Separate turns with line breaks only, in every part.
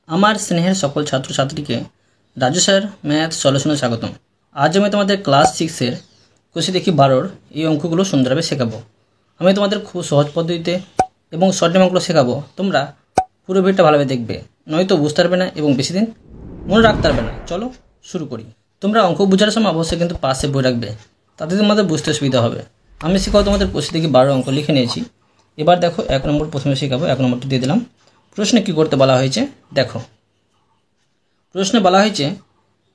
আমার স্নেহের সকল ছাত্রছাত্রীকে রাজু স্যার ম্যাথ সলিউশনে স্বাগতম। আজ আমি তোমাদের ক্লাস 6-এর কোষে দেখি 12-র এই অঙ্কগুলো সুন্দরভাবে শেখাবো। আমি তোমাদের খুব সহজ পদ্ধতিতে এবং শর্ট টাইম অঙ্কগুলো শেখাবো। তোমরা পুরো ভিডিওটা ভালোভাবে দেখবে, নয়তো বুঝতে পারবে না এবং বেশি দিন মনে রাখতে পারবে না। চলো শুরু করি। তোমরা অঙ্ক বোঝার সময় অবশ্যই কিন্তু পাশে বই রাখবে, তাতে তোমাদের বুঝতে সুবিধা হবে। আমি শেখাবো তোমাদের কোষে দেখি 12 অঙ্ক লিখে নিয়েছি। এবার দেখো 1 নম্বর প্রথমে শেখাবো। 1 নম্বরটা দিয়ে দিলাম। প্রশ্নে কী করতে বলা হয়েছে দেখো। প্রশ্নে বলা হয়েছে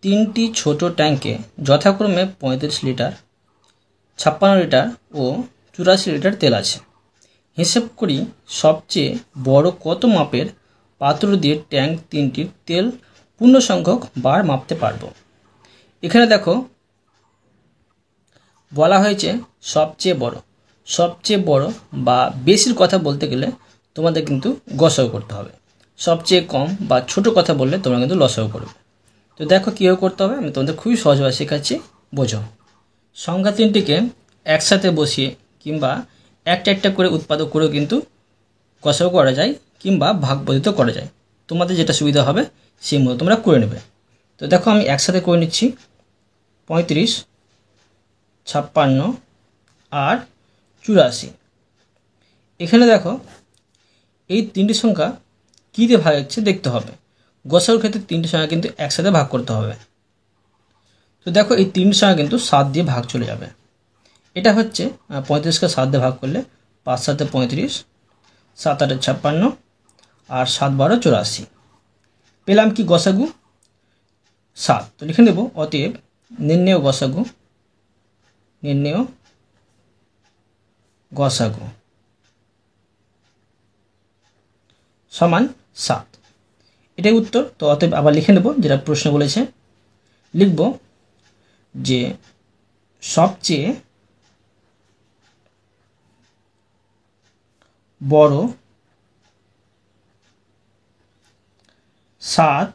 3টি ছোট ট্যাঙ্কে যথাক্রমে 35 লিটার, 56 লিটার ও 84 লিটার তেল আছে। হিসেব করি সবচেয়ে বড় কত মাপের পাত্র দিয়ে ট্যাঙ্ক 3টির তেল পূর্ণ সংখ্যক বার মাপতে পারবো। এখানে দেখো বলা হয়েছে সবচেয়ে বড় বা বেশির কথা বলতে গেলে তোমাদের কিন্তু গসাগু করতে হবে। সবচেয়ে কম বা ছোট কথা বললে তোমরা কিন্তু লসাগু করবে। তো দেখো কীভাবে করতে হবে, আমি তোমাদের খুবই সহজভাবে শেখাচ্ছি, বোঝো। সংখ্যা 3টিকে একসাথে বসিয়ে কিংবা একটা একটা করে উৎপাদক করেও কিন্তু গসাগু করা যায় কিংবা ভাগ পদ্ধতিতে করা যায়। তোমাদের যেটা সুবিধা হবে সেই মতো তোমরা করে নেবে। তো দেখো আমি একসাথে করে নিচ্ছি 35, 56 আর 84। এখানে দেখো এই 3টি সংখ্যা কী দিয়ে ভাগ হচ্ছে দেখতে হবে। গসাগুর ক্ষেত্রে 3টি সংখ্যা কিন্তু একসাথে ভাগ করতে হবে। তো দেখো এই 3টি সংখ্যা কিন্তু 7 দিয়ে ভাগ চলে যাবে। এটা হচ্ছে 35কে 7 দিয়ে ভাগ করলে 5 7 35, 7 8 56 আর 7 12 84। পেলাম কি গসাগু 7। তো লিখে নেব অতএব নির্ণেয় গসাগু সমান 7। এটাই উত্তর। তো অতএব আবার লিখে নেব যেটা প্রশ্ন বলেছে। লিখব যে সবচেয়ে বড় 7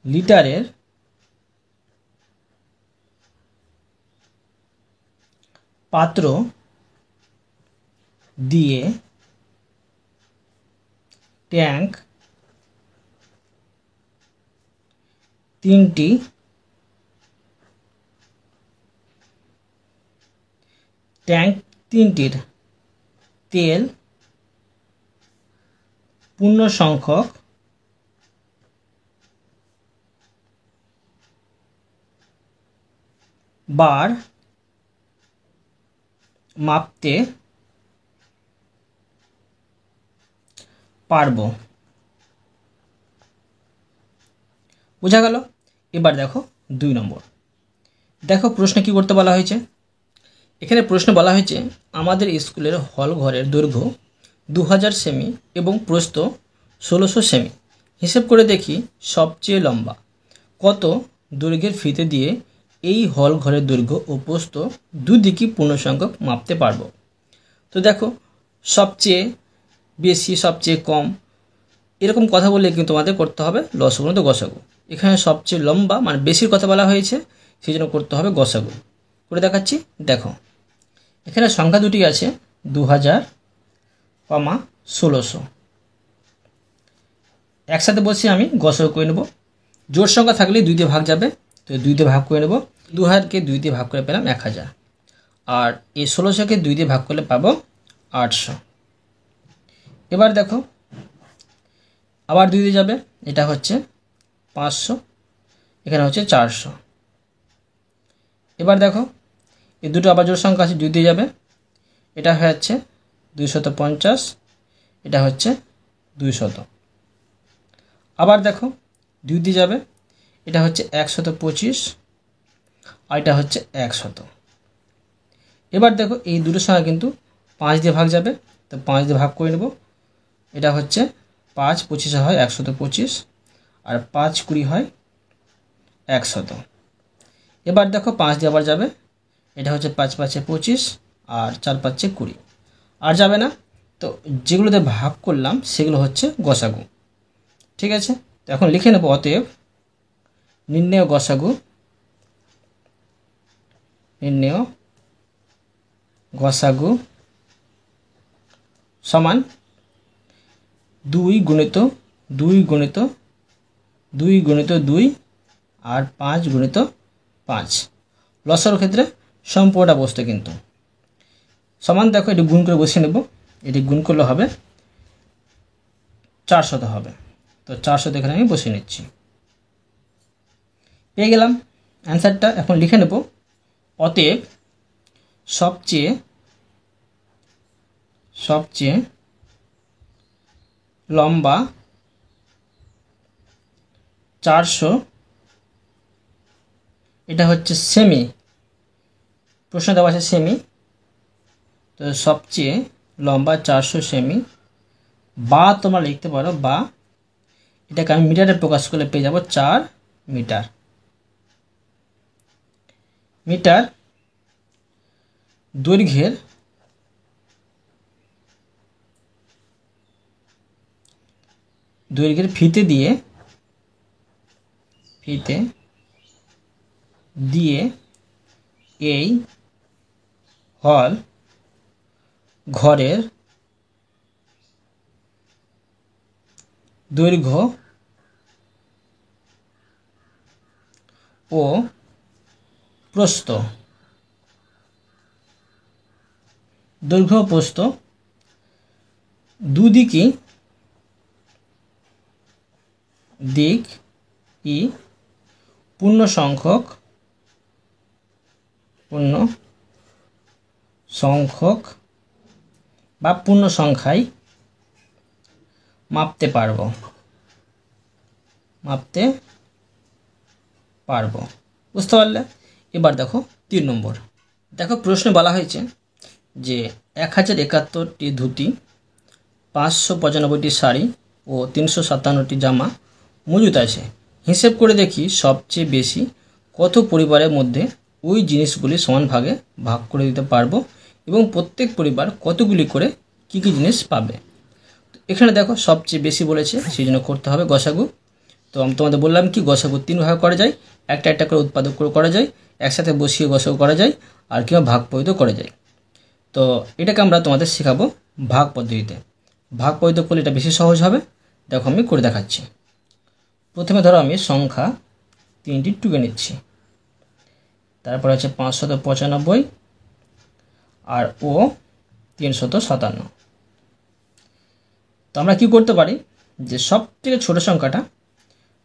লিটারের পাত্র দিয়ে ট্যাঙ্ক 3টির তেল পূর্ণ সংখ্যক বার মাপতে পারবো। বোঝা গেল? এবার দেখো 2 নম্বর। দেখো প্রশ্নে কি করতে বলা হয়েছে। এখানে প্রশ্ন বলা হয়েছে আমাদের স্কুলের হল ঘরের দৈর্ঘ্য 2000 সেমি এবং প্রস্থ 1600 সেমি। হিসেব করে দেখি সবচেয়ে লম্বা কত দৈর্ঘ্যের ফিতে দিয়ে এই হল ঘরের দৈর্ঘ্য ও প্রস্থ দুদিকই পূর্ণ সংখ্যক মাপতে পারবো। তো দেখো সবচেয়ে বেশি, সবচেয়ে কম এরকম কথা বললে কিন্তু তোমাদের করতে হবে লসাগু নয়তো গসাগু। এখানে সবচেয়ে লম্বা মানে বেশির কথা বলা হয়েছে, সেই জন্য করতে হবে গসাগু। করে দেখাচ্ছি দেখো। এখানে সংখ্যা দুটি আছে 2000, 1600। একসাথে বসে আমি গসাগু করে নেব। জোড় সংখ্যা থাকলে 2 দিয়ে ভাগ যাবে, তো 2 দিয়ে ভাগ করে নেব। 2000কে 2 দিয়ে ভাগ করে পেলাম 1000, আর এই 1600কে 2 দিয়ে ভাগ করলে পাবো 800। এবার দেখো আবার 2 দিয়ে যাবে, এটা হচ্ছে 500, এখানে হচ্ছে 400। এবার দেখো এই দুটো আবার জোড় সংখ্যা আছে, 2 দিয়ে যাবে, এটা হচ্ছে 250, এটা হচ্ছে 200। আবার দেখো 2 দিয়ে যাবে, এটা হচ্ছে 125 আর এটা হচ্ছে 100। এবার দেখো এই দুটো সংখ্যা কিন্তু 5 দিয়ে ভাগ যাবে, তো 5 দিয়ে ভাগ করে নেব। এটা হচ্ছে 5 25 হয় 125 আর 5 20 হয় 100। এবার দেখো 5 দিয়ে আবার যাবে, এটা হচ্ছে 5 5 25 আর 4 5 20, আর যাবে না। তো যেগুলোতে ভাগ করলাম সেগুলো হচ্ছে গসাগু। ঠিক আছে, তো এখন লিখে নেব অতএব নির্ণেয় গসাগু সমান 2 গুণিত 2 গুণিত 2 গুণিত 2 আর 5 গুণিত 5। লসাগুর ক্ষেত্রে সম্পূর্ণটা বসতো কিন্তু সমান। দেখো এটি গুণ করে বসিয়ে নেব, এটি গুণ করলে হবে 400 হবে। তো 400 এখানে আমি বসিয়ে নিচ্ছি, পেয়ে গেলাম অ্যান্সারটা। এখন লিখে নেব অতএব সবচেয়ে লম্বা 400, এটা হচ্ছে সেমি, প্রশ্ন দেওয়া আছে সেমি, তো সবচেয়ে লম্বা 400 সেমি, বা তোমরা লিখতে পারো বা এটাকে আমি মিটারে প্রকাশ করলে পেয়ে যাব 4 মিটার। মিটার দৈর্ঘ্যের ফিতে দিয়ে এই হল ঘরের দৈর্ঘ্য ও প্রস্থ দুদিকই পূর্ণ সংখ্যক বা পূর্ণ সংখ্যায় মাপতে পারবো। বুঝতে পারলে? এবার দেখো 3 নম্বর। দেখো প্রশ্নে বলা হয়েছে যে 1071টি ধুতি, 595টি শাড়ি ও 357টি জামা মজুত আছে। হিসেব করে দেখি সবচেয়ে বেশি কত পরিবারের মধ্যে ওই জিনিসগুলি সমান ভাগে ভাগ করে দিতে পারবো এবং প্রত্যেক পরিবার কতগুলি করে কী কী জিনিস পাবে। এখানে দেখো সবচেয়ে বেশি বলেছে, সেই জন্য করতে হবে গসাগু। তো আমি তোমাদের বললাম কি গসাগু 3 ভাবে করা যায়, একটা করে উৎপাদক করে করা যায়, একসাথে বসিয়ে গসাগু করা যায়, আর কিংবা ভাগ পদ্ধতিতে করা যায়। তো এটাকে আমরা তোমাদের শেখাবো ভাগ পদ্ধতিতে। ভাগ পদ্ধতি করলে এটা বেশি সহজ হবে। দেখো আমি করে দেখাচ্ছি। প্রথমে ধরো আমি সংখ্যা 3টি টুকে নিচ্ছি, তারপর আছে 595 আর ও 357। তো আমরা কি করতে পারি যে সব থেকে ছোট সংখ্যাটা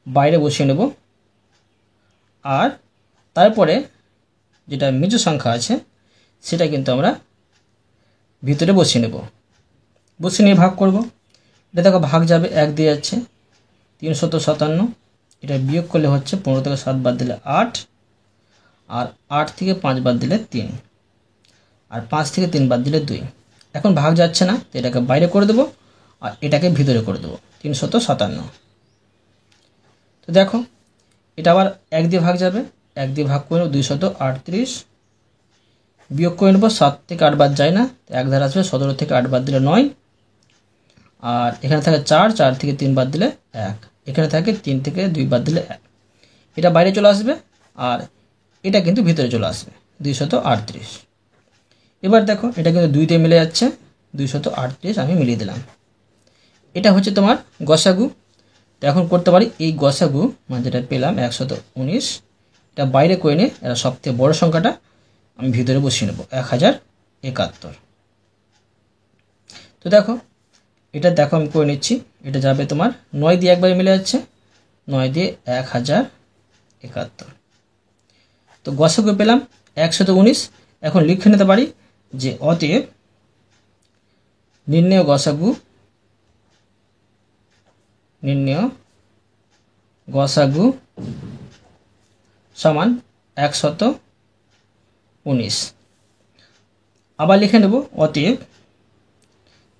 বাইরে বসিয়ে নেব, আর তারপরে যেটা মেজো সংখ্যা আছে সেটা কিন্তু আমরা ভিতরে বসিয়ে নেব, বসিয়ে নিয়ে ভাগ করব। এটা দেখো ভাগ যাবে 1 দিয়ে যাচ্ছে 357, এটা বিয়োগ করলে হচ্ছে 15 থেকে 7 বাদ দিলে 8, আর 8 থেকে 5 বাদ দিলে 3, আর 5 থেকে 3 বাদ দিলে 2। এখন ভাগ যাচ্ছে না, তো এটাকে বাইরে করে দেবো আর এটাকে ভিতরে করে দেবো 357। তো দেখো এটা আবার 1 দিয়ে ভাগ যাবে, 1 দিয়ে ভাগ করে নেব 238, বিয়োগ করে নেব 7 থেকে 8 বাদ যায় না, 1 ধার আসবে 17 থেকে 8 বাদ দিলে 9, আর এখানে থাকে 4 থেকে 3 বাদ দিলে 1, এখানে থাকে 3 থেকে 2 বাদ দিলে 1। এটা বাইরে চলে আসবে আর এটা কিন্তু ভিতরে চলে আসবে 238। এবার দেখো এটা কিন্তু 2 দিয়ে মিলে যাচ্ছে, 238 আমি মিলিয়ে দিলাম। এটা হচ্ছে তোমার গসাগু। তো এখন করতে পারি এই গসাগু মানে যেটা পেলাম 119, এটা বাইরে করে নিয়ে এটা সবথেকে বড় সংখ্যাটা আমি ভিতরে বসিয়ে নেব 1071। তো দেখো এটা দেখো আমি করে নিচ্ছি, এটা যাবে তোমার 9 দিয়ে একবারে মিলে যাচ্ছে, 9 দিয়ে 1071। তো গসাগু পেলাম 119। এখন লিখে নিতে পারি যে অতএব নির্ণেয় গসাগু সমান 119। আবার লিখে নেব অতএব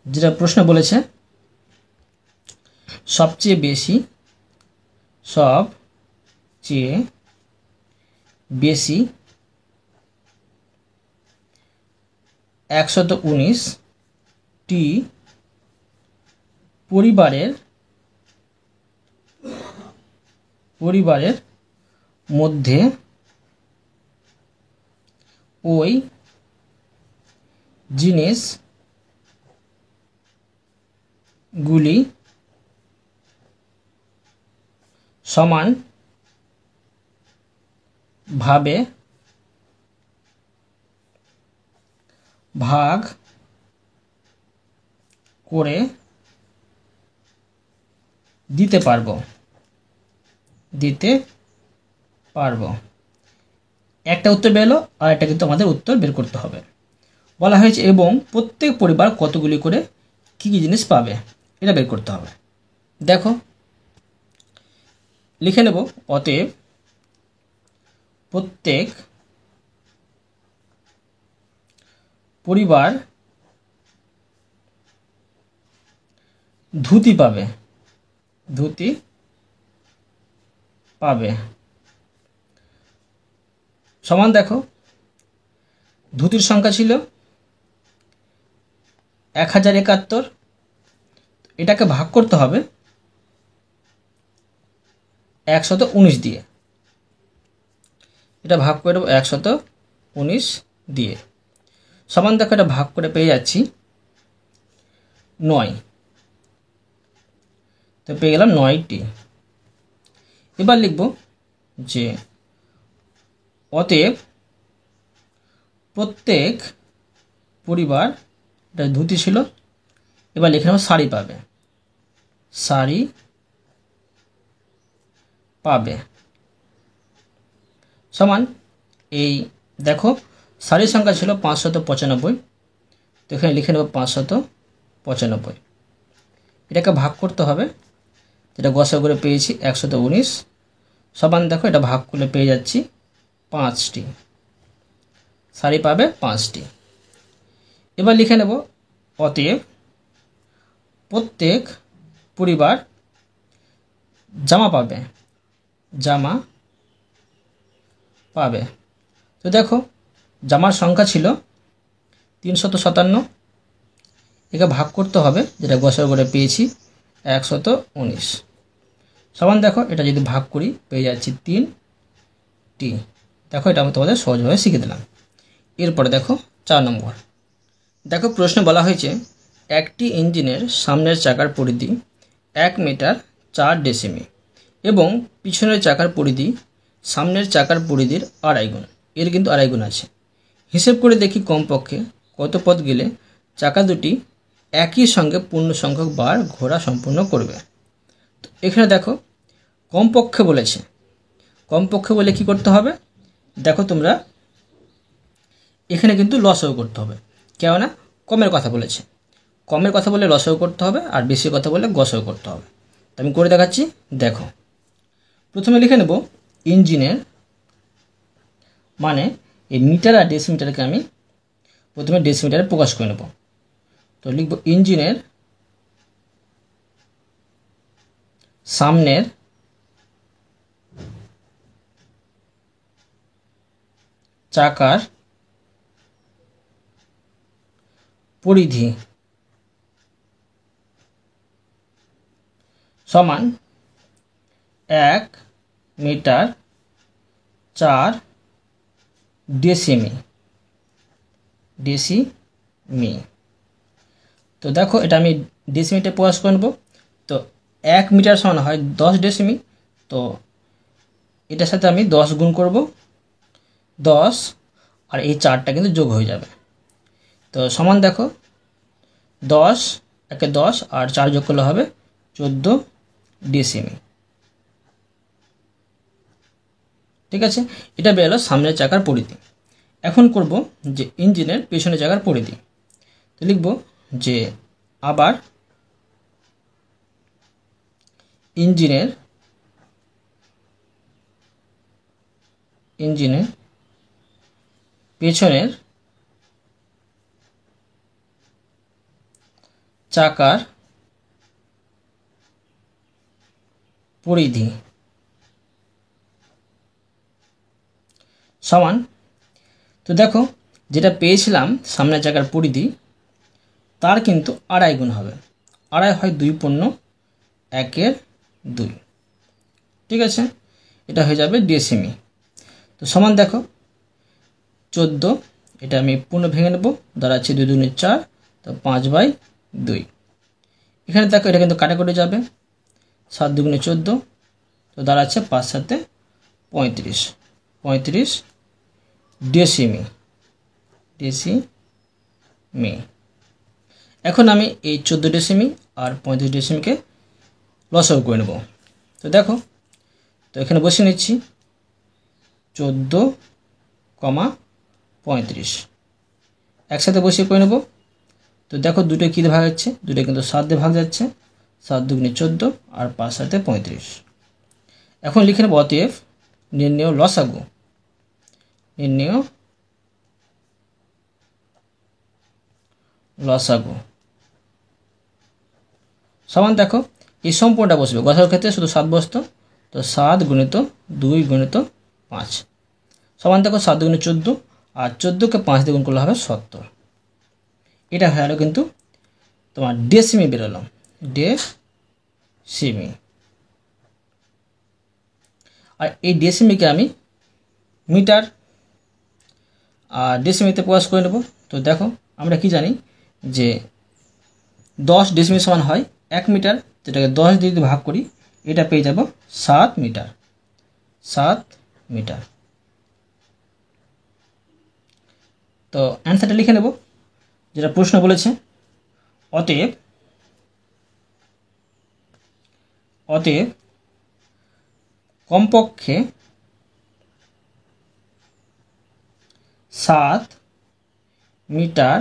যেটা প্রশ্ন বলেছে সবচেয়ে বেশি 119টি পরিবারের মধ্যে ওই জিনিসগুলি সমান ভাবে ভাগ করে দিতে পারবো একটা উত্তর বেরোলো, আর একটা কিন্তু আমাদের উত্তর বের করতে হবে। বলা হয়েছে এবং প্রত্যেক পরিবার কতগুলি করে কী কী জিনিস পাবে, এটা বের করতে হবে। দেখো লিখে নেব, অতএব প্রত্যেক পরিবার ধুতি পাবে সমান দেখো ধুতির সংখ্যা ছিল 1071, এটাকে ভাগ করতে হবে 119 দিয়ে। এটা ভাগ করে দেবো 119 দিয়ে। সমান দেখো এটা ভাগ করে পেয়ে যাচ্ছি 9, তো পেয়ে গেলাম 9টি। এবার লিখব যে অতএব প্রত্যেক পরিবার, এটা ধুতি ছিল, এবার লিখে নেব শাড়ি পাবে সমান এই দেখো শাড়ির সংখ্যা ছিল 595, তো এখানে লিখে নেব 595। এটাকে ভাগ করতে হবে, যেটা গসা করে পেয়েছি 119, সমান দেখো এটা ভাগ করলে পেয়ে যাচ্ছি 5টি, শাড়ি পাবে 5টি। এবার লিখে নেব অতএব প্রত্যেক পরিবার জামা পাবে। তো দেখো জামার সংখ্যা ছিল 357, একে ভাগ করতে হবে, যেটা গসা করে পেয়েছি 119, সমান দেখো এটা যদি ভাগ করি পেয়ে যাচ্ছি 3টি। দেখো এটা আমি তোমাদের সহজভাবে শিখে দিলাম। এরপরে দেখো 4 নম্বর। দেখো প্রশ্নে বলা হয়েছে একটি ইঞ্জিনের সামনের চাকার পরিধি 1 মিটার 4 ডেসিমি এবং পিছনের চাকার পরিধি সামনের চাকার পরিধির 2.5 গুণ। এর কিন্তু 2.5 গুণ আছে। হিসেব করে দেখি কমপক্ষে কত পথ গেলে চাকা দুটি একই সঙ্গে পূর্ণ সংখ্যক বার ঘোরা সম্পূর্ণ করবে। তো এখানে দেখো কমপক্ষে বলেছে, কমপক্ষে বলে কি করতে হবে, দেখো তোমরা এখানে কিন্তু লসাগু করতে হবে, কেননা কমের কথা বলেছে। কমের কথা বলে লসাগু করতে হবে, আর বেশি কথা বলে গসাগু করতে হবে। তো আমি করে দেখাচ্ছি। দেখো প্রথমে লিখে নেব ইঞ্জিনের, মানে এই মিটার আর ডেসিমিটারকে আমি প্রথমে ডেসিমিটারে প্রকাশ করে নেব। তো লিখব ইঞ্জিনের সামনের চাকার পরিধি সমান 1 মিটার 4 ডেসিমি। তো দেখো এটা আমি ডেসিমিতে প্রকাশ করে নেব। তো 1 মিটার সমান হয় 10 ডেসিমি, তো এটার সাথে আমি 10 গুণ করব, 10 আর এই 4টা কিন্তু যোগ হয়ে যাবে। তো সমান দেখো 10 একে 10 আর 4 যোগ করলে হবে 14 ডেসিমি। ঠিক আছে, এটা বেরোলো সামনের চাকার পরিধি। এখন করব যে ইঞ্জিনের পেছনের চাকার পরিধি। তো লিখব যে আবার ইঞ্জিনের পেছনের চাকার পরিধি সমান, তো দেখো যেটা পেয়েছিলাম সামনের চাকার পরিধি তার কিন্তু 2.5 গুণ হবে। 2.5 হয় 2 পূর্ণ 1/2। ঠিক আছে, এটা হয়ে যাবে ডেসিমি। তো সমান দেখো 14, এটা আমি পূর্ণ ভেঙে নেব, দাঁড়াচ্ছে 2 2 4, তো 5/2। এখানে দেখো এটা কিন্তু কাটাকুটি যাবে, 7 2 14, তো দাঁড়াচ্ছে 5 সাথে 35, 35 ডেসিমি, ডেসিমি। এখন আমি এই 14 ডেসিমি আর 35 ডেসিমিকে লসাগু করে নেব। তো দেখো, তো এখানে বসিয়ে নিচ্ছি 14,35 একসাথে বসিয়ে করে নেব। তো দেখো দুটো কী দিয়ে ভাগ যাচ্ছে, দুটো কিন্তু 7 দিয়ে ভাগ যাচ্ছে, 7 দুগুণে 14 আর 5 সাথে 35। এখন লিখে নেব অতএব নির্ণেয় লসাগু, নির্ণেয় লসাগু সমান দেখো এই সম্পূর্ণটা বসবে, গসাগুর ক্ষেত্রে শুধু 7 বসতো, তো 7 গুণিত 2 গুণিত 5 সমান দেখো 7 দুগুণে 14 আর 14কে 5 দিয়ে গুণ করলে হবে 70। এটা হয়ে গেল কিন্তু তোমার ডেসিমি বেরোলো, ডেসিমি। আর এই ডেসিমিকে আমি মিটার আর ডেসিমিতে প্রকাশ করে নেব। তো দেখো আমরা কি জানি যে 10 ডেসিমি সমান হয় 1 মিটার, যেটাকে 10 দিয়ে যদি ভাগ করি এটা পেয়ে যাব 7 মিটার, 7 মিটার। তো অ্যান্সারটা লিখে নেব যেটা প্রশ্ন বলেছে। অতএব অতএব কমপক্ষে 7 মিটার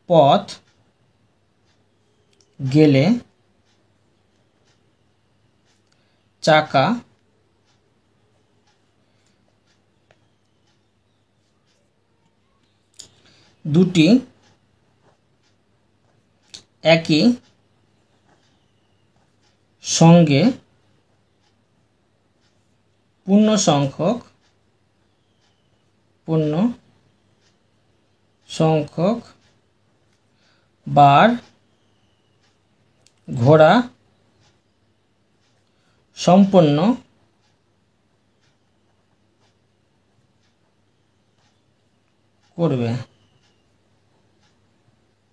পথ গেলে চাকা দুটি একই সঙ্গে পূর্ণ সংখ্যক বার ঘোরা সম্পন্ন করবে।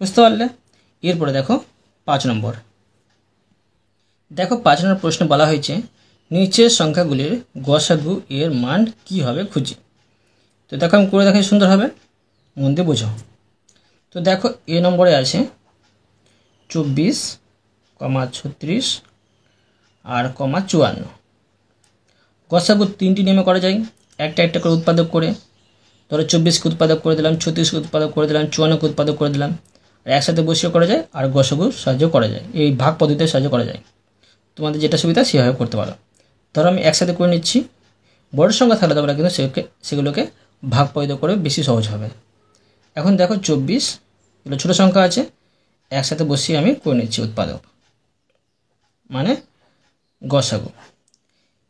বুঝতে পারলে? এরপরে দেখো 5 নম্বর। দেখো 5 নম্বর প্রশ্ন বলা হয়েছে নিচের সংখ্যাগুলির গসাগু এর মান কি হবে খুঁজি। তো দেখো আমি করে দেখাই, সুন্দর হবে, মন দিয়ে বোঝো। তো দেখো এ নম্বরে আছে 24,36 আর 54। গসাগু 3টি নিয়মে করা যায়, একটা একটা করে উৎপাদক করে। ধরো 24কে উৎপাদক করে দিলাম, 36কে উৎপাদক করে দিলাম, 54কে উৎপাদক করে দিলাম। আর একসাথে বসিয়ে করা যায় আর গসাগুর সাহায্য করা যায়, এই ভাগ পদ্ধতির সাহায্য করা যায়। তোমাদের যেটা সুবিধা সেভাবে করতে পারো। ধরো আমি একসাথে করে নিচ্ছি, বড় সংখ্যা থাকলে তোমরা কিন্তু সেগুলোকে ভাগ পদ্ধতি করে বেশি সহজ হবে। এখন দেখো 24 এগুলো ছোটো সংখ্যা আছে, একসাথে বসিয়ে আমি করে নিচ্ছি উৎপাদক মানে গসাগু।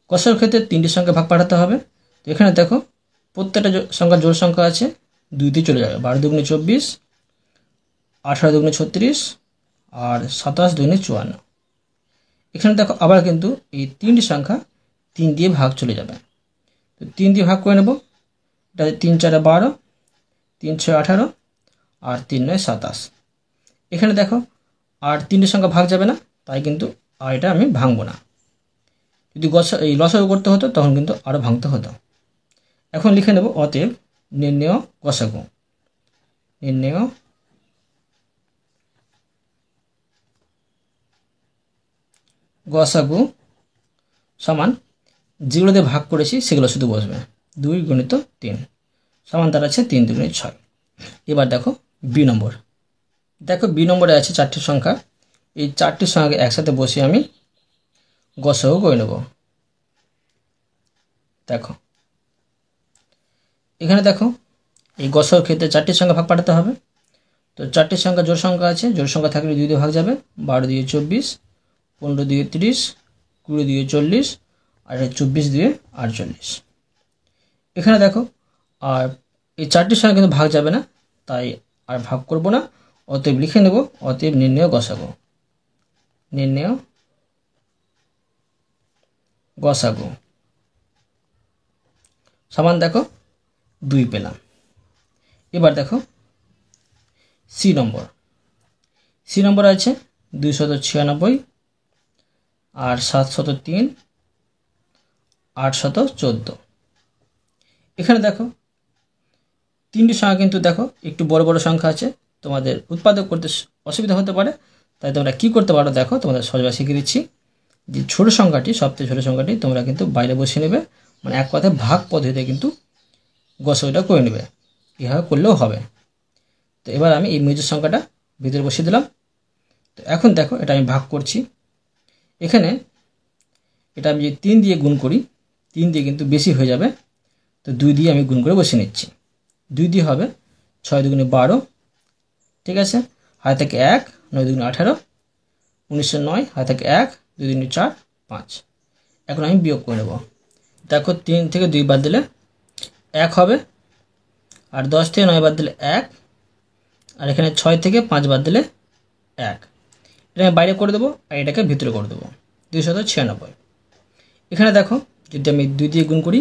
গসাগুর ক্ষেত্রে 3টি সংখ্যা ভাগ পাঠাতে হবে। তো এখানে দেখো প্রত্যেকটা সংখ্যা জোড় সংখ্যা আছে, 2 দিয়ে চলে যাবে। 12 দুগুণে 24, 18 দুগুণে 36 আর 27 দুগুণে 54। এখানে দেখো আবার কিন্তু এই 3টি সংখ্যা 3 দিয়ে ভাগ চলে যাবে। তো 3 দিয়ে ভাগ করে নেব, এটা 3 4 12, 3 6 18 আর 3 9 27। এখানে দেখো আর 3টি সংখ্যা ভাগ যাবে না, তাই কিন্তু আর এটা আমি ভাঙবো না। যদি লসাগু করতে হতো তখন কিন্তু আরও ভাঙতে হতো। এখন লিখে নেব অতএব নির্ণেয় গসাগু, নির্ণেয় গসাগু সমান যেগুলো দিয়ে ভাগ করেছি সেগুলো শুধু বসবে, 2 গুণিত 3 সমান দাঁড়াচ্ছে 3 দুগুণে 6। এবার দেখো বি নম্বর। দেখো বি নম্বরে আছে 4টি সংখ্যা, এই 4টি সংখ্যাকে একসাথে বসিয়ে আমি গসাগু করে নেব। দেখো এখানে দেখো এই গসাগুর ক্ষেত্রে 4টি সংখ্যা ভাগ পাঠাতে হবে। তো 4টি সংখ্যা জোড় সংখ্যা আছে, জোড় সংখ্যা থাকলে 2 দিয়ে ভাগ যাবে। 12 দিয়ে 24, 15 দিয়ে 30, 20 দিয়ে 40 আর 24 দিয়ে 48। এখানে দেখো আর এই 4টি সংখ্যা কিন্তু ভাগ যাবে না, তাই আর ভাগ করব না। অতএব লিখে নেব অতএব নির্ণেয় গসাগু, নির্ণেয় গসাগু সমান দেখো 2 পেলাম। এবার দেখো সি নম্বর। সি নম্বর আছে 296 আর 703 814। এখানে দেখো তিনটি সংখ্যা কিন্তু দেখো একটু বড় বড় সংখ্যা আছে, তোমাদের উৎপাদক করতে অসুবিধা হতে পারে, তাই তোমরা কি করতে পারো দেখো তোমাদের সহজভাবে শিখিয়ে দিচ্ছি। যে ছোট সংখ্যাটি, সবচেয়ে ছোট সংখ্যাটি তোমরা কিন্তু বাইরে বসিয়ে নেবে, মানে এক কথায় ভাগ পদ্ধতিতে কিন্তু গসাগুটা করে নেবে, এভাবে করলেও হবে। তো এবার আমি এই মেজর সংখ্যাটা ভিতরে বসিয়ে দিলাম। তো এখন দেখো এটা আমি ভাগ করছি। এখানে এটা আমি যদি 3 দিয়ে গুণ করি, 3 দিয়ে কিন্তু বেশি হয়ে যাবে, তো 2 দিয়ে আমি গুণ করে বসিয়ে নিচ্ছি। 2 দিয়ে হবে 6 দুগুণে 12, ঠিক আছে, হাতে থেকে 1, 9 দুগুণে 18, 1909, হাতে থেকে 1, 2 দুগুণে 4, 5। এখন আমি বিয়োগ করে নেব। দেখো 3 থেকে 2 বাদ দিলে 1 হবে, আর 10 থেকে 9 বাদ দিলে 1, আর এখানে 6 থেকে 5 বাদ দিলে 1। এটা আমি বাইরে করে দেবো আর এটাকে ভিতরে করে দেবো 296। এখানে দেখো যদি আমি 2 দিয়ে গুণ করি,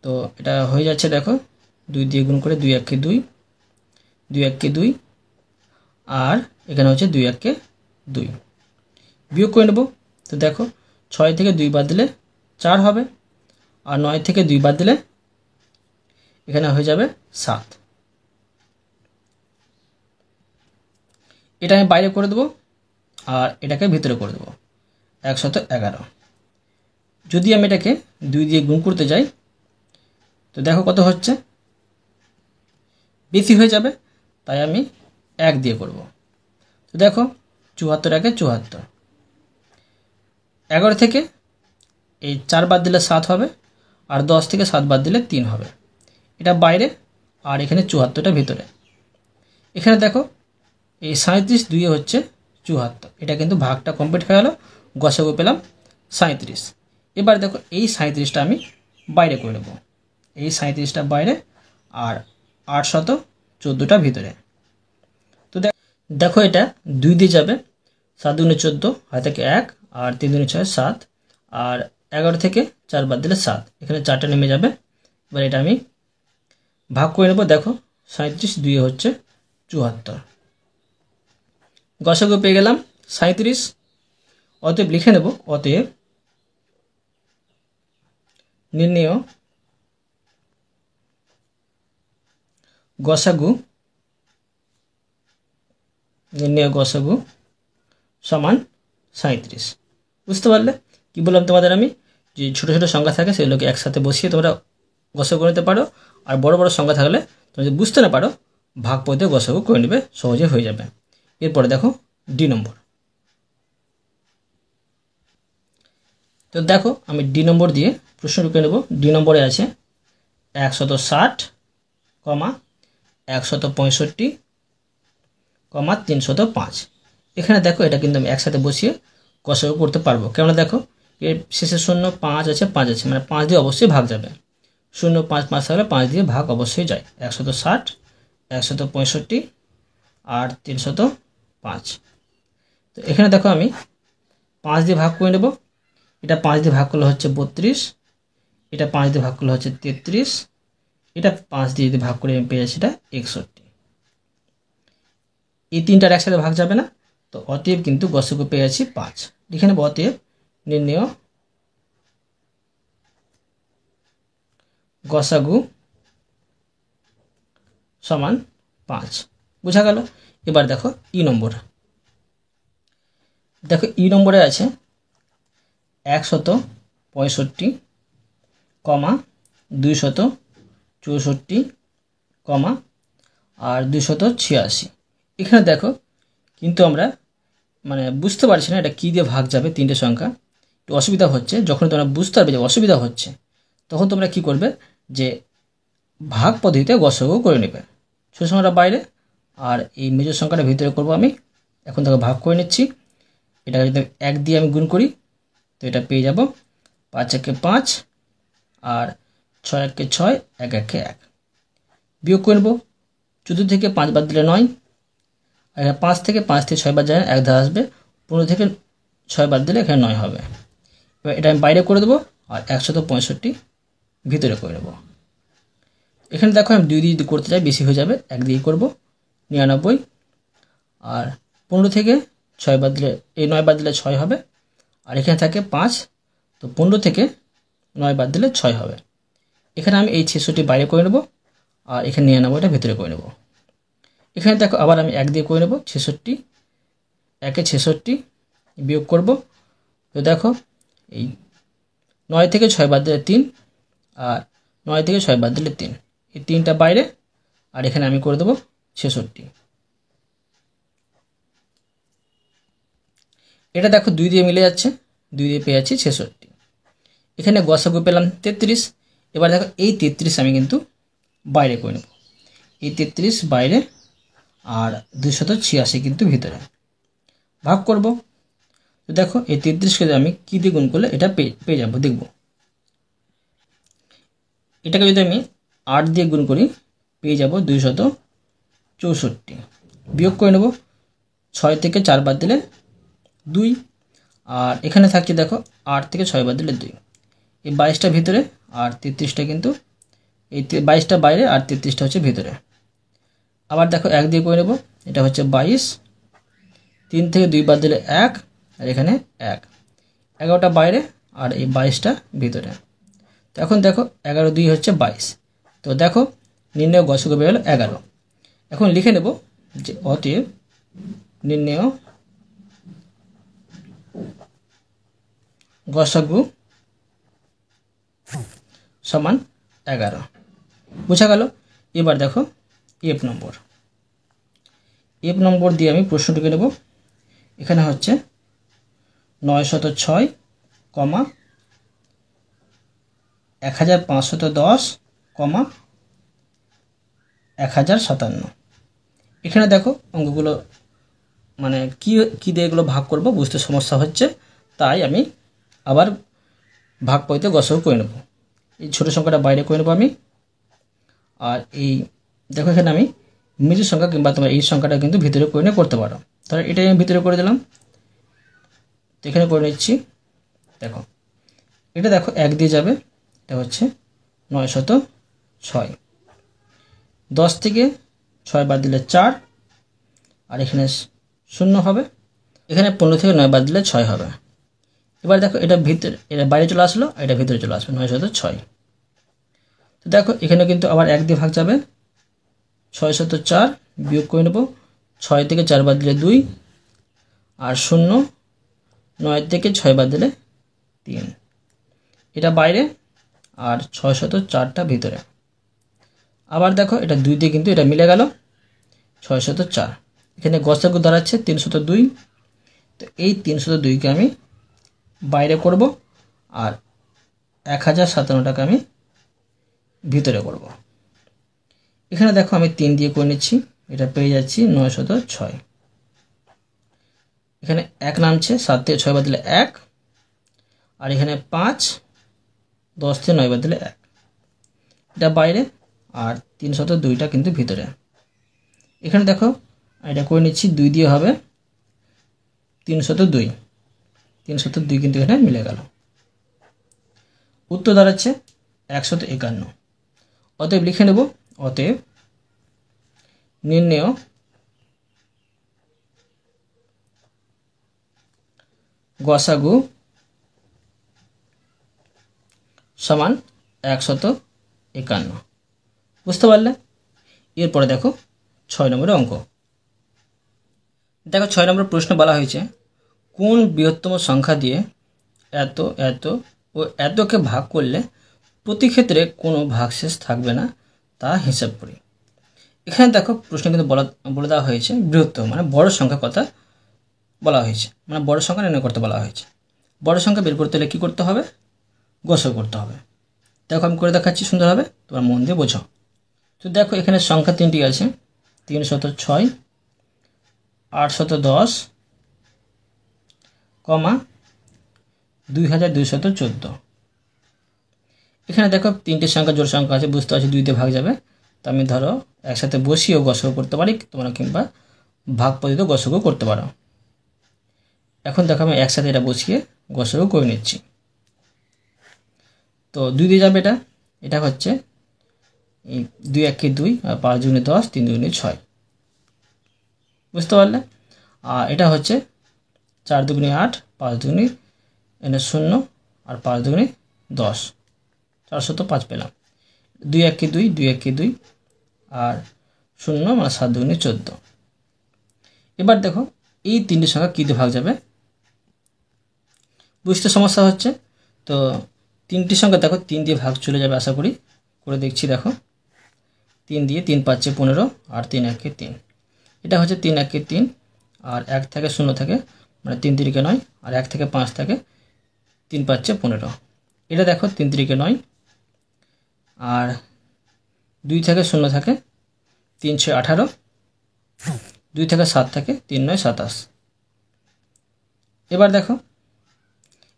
তো এটা হয়ে যাচ্ছে, দেখো 2 দিয়ে গুণ করে 2 1 কে 2, 2 1 কে 2, আর এখানে হচ্ছে 2 1 কে 2। বিয়োগ করে নেব। তো দেখো 6 থেকে 2 বাদ দিলে 4 হবে, আর 9 থেকে 2 বাদ দিলে এখানে হয়ে যাবে 7। এটা আমি বাইরে করে দেবো আর এটাকে ভিতরে করে দেবো 111। যদি আমি এটাকে 2 দিয়ে গুণ করতে যাই, তো দেখো কত হচ্ছে, বেশি হয়ে যাবে, তাই আমি 1 দিয়ে করব। তো দেখো 74 একে 74। 11 থেকে এই 4 বাদ দিলে 7 হবে, আর 10 থেকে 7 বাদ দিলে 3 হবে। এটা বাইরে, আর এখানে 74টা ভিতরে। এখানে দেখো এই 37 2 হচ্ছে 74। এটা কিন্তু ভাগটা কমপ্লিট হয়ে গেল, গসাগু পেলাম 37। এবার দেখো এই 37টা আমি বাইরে করে নেব, এই 37টা বাইরে আর 814টা ভিতরে। তো দেখো এটা 2 দিয়ে যাবে, 7 দুগুণে 14, হাতে থেকে 1, আর 3 দুগুণে 6 7, আর 11 থেকে 4 বাদ দিলে 7, এখানে 4টা নেমে যাবে। এবার এটা আমি ভাগ করে নেব। দেখো 37 2 হচ্ছে 74। গসাগু পেয়ে গেলাম 37। অতএব লিখে নেব, অতএব নির্ণেয় গসাগু সমান 37। বুঝতে পারলে কি বললাম তোমাদের আমি? যে ছোটো ছোটো সংখ্যা থাকে সেগুলোকে একসাথে বসিয়ে তোমরা গসাগু করে নিতে পারো, আর বড় বড় সংখ্যা থাকলে তোমরা যদি বুঝতে না পারো ভাগ পদ্ধতিতে গসাগু করে নেবে, সহজে হয়ে যাবে। এরপরে দেখো ডি নম্বর। তো দেখো আমি ডি নম্বর দিয়ে প্রশ্ন ঢুকে নেব। ডি নম্বরে আছে 160, 165, 305। এখানে দেখো এটা কিন্তু আমি একসাথে বসিয়ে গসাগু করতে পারবো, কেননা দেখো এর শেষে 0 5 আছে, 5 আছে, মানে 5 দিয়ে অবশ্যই ভাগ যাবে। 0 5 5 থাকলে 5 দিয়ে ভাগ অবশ্যই যায়। 160, 165 আর 305। তো এখানে দেখো আমি 5 দিয়ে ভাগ করে নেব। এটা 5 দিয়ে ভাগ করলে হচ্ছে 32, এটা 5 দিয়ে ভাগ করলে হচ্ছে 33, এটা 5 দিয়ে যদি ভাগ করে আমি পেয়ে যাচ্ছি এটা 61। এই তিনটার একসাথে ভাগ যাবে না, তো অতএব কিন্তু গসাগু পেয়ে যাচ্ছি 5। লিখে নেব, অতএব নির্ণেয় গসাগু সমান 5। বোঝা গেল? এবার দেখো ই নম্বর। দেখো ই নম্বরে আছে 165, 264, আর 286। এখানে দেখো কিন্তু আমরা মানে বুঝতে পারছি না এটা কী দিয়ে ভাগ যাবে, তিনটে সংখ্যা একটু অসুবিধা হচ্ছে। যখন তোমরা বুঝতে পারবে যে অসুবিধা হচ্ছে, তখন তোমরা কি করবে, যে ভাগ পদ্ধতিতে গসাগু করে নেবে। ছোট সংখ্যাটা বাইরে আর এই মেজর সংখ্যাটা ভিতরে করব আমি। এখন তাকে ভাগ করে নিচ্ছি। এটাকে যদি 1 দিয়ে আমি গুণ করি, তো এটা পেয়ে যাব 5 1 5, আর 6 1 6, 1 1 1। বিয়োগ করে নেব। 14 থেকে 5 বাদ দিলে 9, আর 5 থেকে 6 বাদ যায় 1 ধার আসবে। 15 থেকে 6 বাদ দিলে এখানে 9 হবে। এবার এটা আমি বাইরে করে দেবো, আর 165 ভিতরে করে নেব। এখানে দেখো আমি 2 দিয়ে যদি করতে চাই বেশি হয়ে যাবে, 1 দিয়ে করব 99, আর 15 থেকে 6 বাদ দিলে এই 9 বাদ দিলে 6 হবে, আর এখানে থাকে 5, তো 15 থেকে 9 বাদ দিলে 6 হবে। এখানে আমি এই 66 বাইরে করে নেব, আর এখানে 99টা ভিতরে করে নেব। এখানে দেখো আবার আমি 1 দিয়ে করে নেব, 66, 1 এ 66 বিয়োগ করব। তো দেখো এই 9 থেকে 6 বাদ দিলে 3, আর 9 থেকে 6 বাদ দিলে 3, এই 3টা বাইরে, আর এখানে আমি করে দেবো 66। এটা দেখো 2 দিয়ে মিলে যাচ্ছে, 2 দিয়ে পেয়ে যাচ্ছি 66। এখানে গসাগু পেলাম 33। এবার দেখো এই 33 আমি কিন্তু বাইরে করে নেব, এই 33 বাইরে, আর 286 কিন্তু ভিতরে। ভাগ করব, তো দেখো এই 33কে আমি কী দিয়ে গুণ করলে এটা পেয়ে যাবো দেখব। এটাকে যদি আমি 8 দিয়ে গুণ করি পেয়ে যাব 264। বিয়োগ করে নেব, 6 থেকে 4 বাদ দিলে 2, আর এখানে থাকছে দেখো 8 থেকে 6 বাদ দিলে 2, এই 22টা ভিতরে, আর 33টা কিন্তু এই 22টা বাইরে, আর 33টা হচ্ছে ভিতরে। আবার দেখো 1 দিয়ে করে নেব, এটা হচ্ছে 22, 3 থেকে 2 বাদ দিলে 1, আর এখানে 1, 11টা বাইরে, আর এই 22টা ভিতরে। তো এখন দেখো 11 2 হচ্ছে 22, তো দেখো নির্ণয় গসাগু বের হলো 11। এখন লিখে নেব যে অতএব নির্ণয় গসাগু সমান 11। বোঝা গেল। এবার দেখো এফ নম্বর দিয়ে আমি প্রশ্নটিকে নেব। এখানে হচ্ছে 906, 1510, 1057। এখানে দেখো অঙ্কগুলো মানে কি দিয়ে এগুলো ভাগ করব বুঝতে সমস্যা হচ্ছে, তাই আমি আবার ভাগ পদ্ধতিতে গসাগু করে নেব। এই ছোটো সংখ্যাটা বাইরে করে নেব আমি, আর এই দেখো এখানে আমি মেজর সংখ্যা কিংবা তোমরা এই সংখ্যাটা কিন্তু ভিতরে করে নিয়ে করতে পারো। তাহলে এটাই আমি ভিতরে করে দিলাম, তো এখানে করে নিচ্ছি। দেখো এটা দেখো 1 দিয়ে যাবে, এটা হচ্ছে 906, 10 থেকে 6 বাদ দিলে 4, আর এখানে 0 হবে, এখানে 15 থেকে 9 বাদ দিলে 6 হবে। এবার দেখো এটা বাইরে চলে আসলো, এটা ভিতরে চলে আসবে 906। তো দেখো এখানে কিন্তু আবার 1 দিয়ে ভাগ যাবে, 604 বিয়োগ করে নেব, 6 থেকে 4 বাদ দিলে 2, আর 0, 9 থেকে 6 বাদ দিলে 3, এটা বাইরে, আর 604টা ভিতরে। আবার দেখো এটা 2 দিয়ে কিন্তু এটা মিলে গেল 604। এখানে গসাগু দাঁড়াচ্ছে 302, তো এই 302কে আমি বাইরে করব, আর 1057টাকে আমি ভিতরে করব। এখানে দেখো আমি 3 দিয়ে করে নিচ্ছি, এটা পেয়ে যাচ্ছি 906। এখানে 1 নামছে, 7 থেকে 6 বাদ দিলে 1, আর এখানে 5, 10 থেকে 9 বাদ দিলে 1, এটা বাইরে, আর 302টা কিন্তু ভিতরে। এখানে দেখো এটা করে নিচ্ছি 2 দিয়ে হবে 302, 302 কিন্তু এখানে মিলে গেল। উত্তর দাঁড়াচ্ছে 151। অতএব লিখে নেব, অতএব নির্ণেয় গসাগু সমান 151। বুঝতে পারলে? এরপরে দেখো 6 নম্বরের অঙ্ক। দেখো 6 নম্বর প্রশ্ন বলা হয়েছে, কোন বৃহত্তম সংখ্যা দিয়ে এত এত ও এতকে ভাগ করলে প্রতি ক্ষেত্রে কোনো ভাগশেষ থাকবে না তা হিসাব করি। এখানে দেখো প্রশ্ন কিন্তু বলে দেওয়া হয়েছে বৃহত্তম মানে বড় সংখ্যা কথা বলা হয়েছে, মানে বড় সংখ্যা নির্ণয় করতে বলা হয়েছে। বড় সংখ্যা বের করতে হলে কী করতে হবে? গসাগু করতে হবে। দেখো আমি করে দেখাচ্ছি সুন্দরভাবে, তোমার মন দিয়ে বোঝো। তো দেখো এখানে সংখ্যা 3টি আছে, 306, 810, 2214। এখানে দেখো 3টি সংখ্যা জোড় সংখ্যা আছে, বুঝতে পারছি 2 দিয়ে ভাগ যাবে, তো আমি ধরো একসাথে বসিয়েও গসাগু করতে পারি, তোমরা কিংবা ভাগ পদ্ধতিতেও গসাগু করতে পারো। এখন দেখো আমি একসাথে এটা বসিয়ে গসাগু করে নিচ্ছি। তো 2 দিয়ে যাবে, এটা হচ্ছে 2 1 2, আর 5 2 10, 3 2 6। বুঝতে পারলে? আর এটা হচ্ছে 4 দুগুণে 8, 5 দুগুণে 0 আর 5 দুগুণে 10, 405 পেলাম। 2 1 2, 2 1 2 আর 0 মানে 7 দুগুণে 14। এবার দেখো এই তিনটি সংখ্যা কী দিয়ে ভাগ যাবে, বুঝতে সমস্যা হচ্ছে। তো তিনটি সংখ্যা দেখো 3 দিয়ে ভাগ চলে যাবে, আশা করি করে দেখছি। দেখো 3 দিয়ে 3 5 15 আর 3 1 3, এটা হচ্ছে 3 1 3 আর 1 থেকে 0 থাকে মানে 3 3 9 আর 1 থেকে 5 থাকে 3 5 15। এটা দেখো 3 3 9 আর 2 থেকে 0 থাকে 3 6 18, 2 থেকে 7 থাকে 3 9 27। এবার দেখো